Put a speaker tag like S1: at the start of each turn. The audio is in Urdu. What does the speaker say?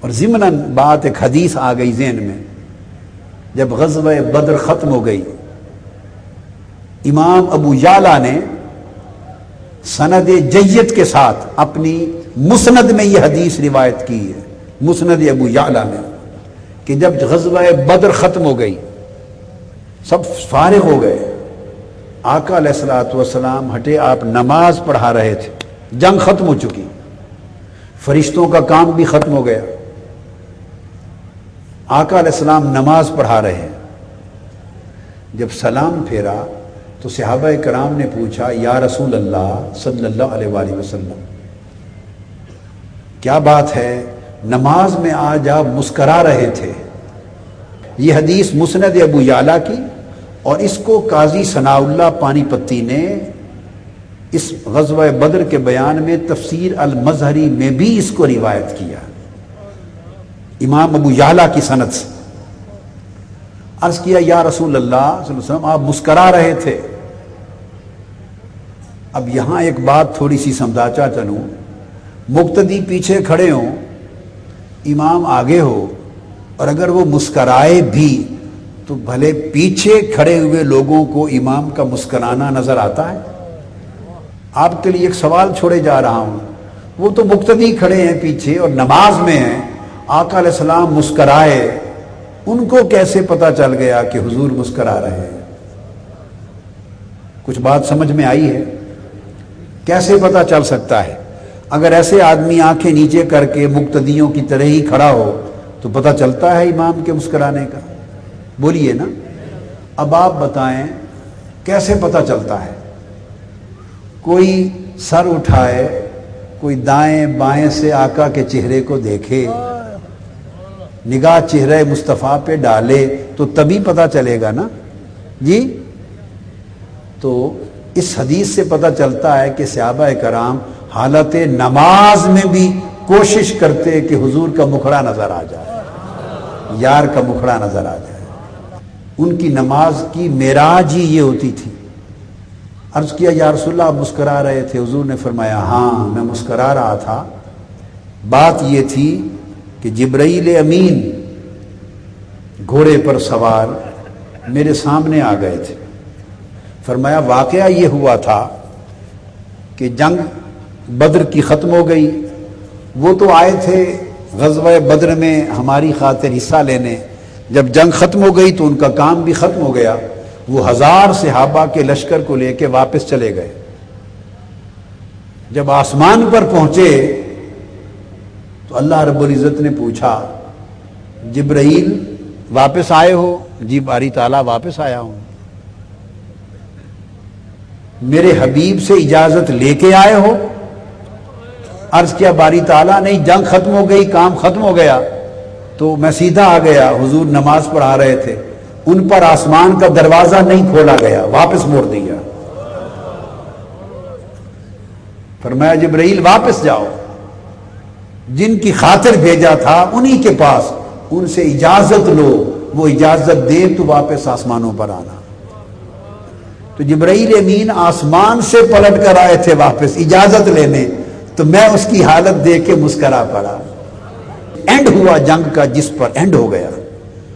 S1: اور ضمناً بات ایک حدیث آ گئی ذہن میں، جب غزوہ بدر ختم ہو گئی، امام ابو یعلا نے سند جید کے ساتھ اپنی مسند میں یہ حدیث روایت کی ہے، مسند ابو یعلا میں، کہ جب غزوہ بدر ختم ہو گئی، سب فارغ ہو گئے، آقا علیہ الصلوۃ والسلام ہٹے، آپ نماز پڑھا رہے تھے، جنگ ختم ہو چکی، فرشتوں کا کام بھی ختم ہو گیا، آقا علیہ السلام نماز پڑھا رہے ہیں، جب سلام پھیرا تو صحابہ کرام نے پوچھا یا رسول اللہ صلی اللہ علیہ وآلہ وسلم کیا بات ہے، نماز میں آج آپ مسکرا رہے تھے۔ یہ حدیث مسند ابو یعلا کی، اور اس کو قاضی ثناء اللہ پانی پتی نے اس غزوہ بدر کے بیان میں تفسیر المظہری میں بھی اس کو روایت کیا، امام ابو یعلا کی سند سے۔ عرض کیا یا رسول اللہ صلی اللہ علیہ وسلم آپ مسکرا رہے تھے۔ اب یہاں ایک بات تھوڑی سی سمجھاتا چلوں، مقتدی پیچھے کھڑے ہوں، امام آگے ہو، اور اگر وہ مسکرائے بھی تو بھلے پیچھے کھڑے ہوئے لوگوں کو امام کا مسکرانا نظر آتا ہے؟ آپ کے لیے ایک سوال چھوڑے جا رہا ہوں، وہ تو مقتدی کھڑے ہیں پیچھے اور نماز میں ہیں، آقا علیہ السلام مسکرائے، ان کو کیسے پتہ چل گیا کہ حضور مسکرا رہے ہیں؟ کچھ بات سمجھ میں آئی ہے؟ کیسے پتہ چل سکتا ہے؟ اگر ایسے آدمی آنکھیں نیچے کر کے مقتدیوں کی طرح ہی کھڑا ہو تو پتہ چلتا ہے امام کے مسکرانے کا؟ بولیے نا، اب آپ بتائیں کیسے پتہ چلتا ہے؟ کوئی سر اٹھائے، کوئی دائیں بائیں سے آقا کے چہرے کو دیکھے، نگاہ چہرے مصطفیٰ پہ ڈالے تو تبھی پتہ چلے گا نا جی۔ تو اس حدیث سے پتہ چلتا ہے کہ صحابہ کرام حالت نماز میں بھی کوشش کرتے کہ حضور کا مکھڑا نظر آ جائے، یار کا مکھڑا نظر آ جائے۔ ان کی نماز کی معراج ہی یہ ہوتی تھی۔ عرض کیا یا رسول اللہ آپ مسکرا رہے تھے، حضور نے فرمایا ہاں میں مسکرا رہا تھا، بات یہ تھی کہ جبرائیل امین گھوڑے پر سوار میرے سامنے آ گئے تھے۔ فرمایا واقعہ یہ ہوا تھا کہ جنگ بدر کی ختم ہو گئی، وہ تو آئے تھے غزوہ بدر میں ہماری خاطر حصہ لینے، جب جنگ ختم ہو گئی تو ان کا کام بھی ختم ہو گیا، وہ 1000 صحابہ کے لشکر کو لے کے واپس چلے گئے۔ جب آسمان پر پہنچے تو اللہ رب العزت نے پوچھا جبرائیل واپس آئے ہو؟ جی باری تعالیٰ واپس آیا ہوں۔ میرے حبیب سے اجازت لے کے آئے ہو؟ عرض کیا باری تعالیٰ نہیں، جنگ ختم ہو گئی، کام ختم ہو گیا تو میں سیدھا آ گیا، حضور نماز پڑھا رہے تھے، ان پر آسمان کا دروازہ نہیں کھولا گیا، واپس موڑ دیا۔ فرمایا جبرائیل واپس جاؤ، جن کی خاطر بھیجا تھا انہی کے پاس، ان سے اجازت لو، وہ اجازت دے تو واپس آسمانوں پر آنا۔ تو جبرائیل امین آسمان سے پلٹ کر آئے تھے واپس اجازت لینے، تو میں اس کی حالت دیکھ کے مسکرا پڑا۔ اینڈ ہوا جنگ کا جس پر اینڈ ہو گیا،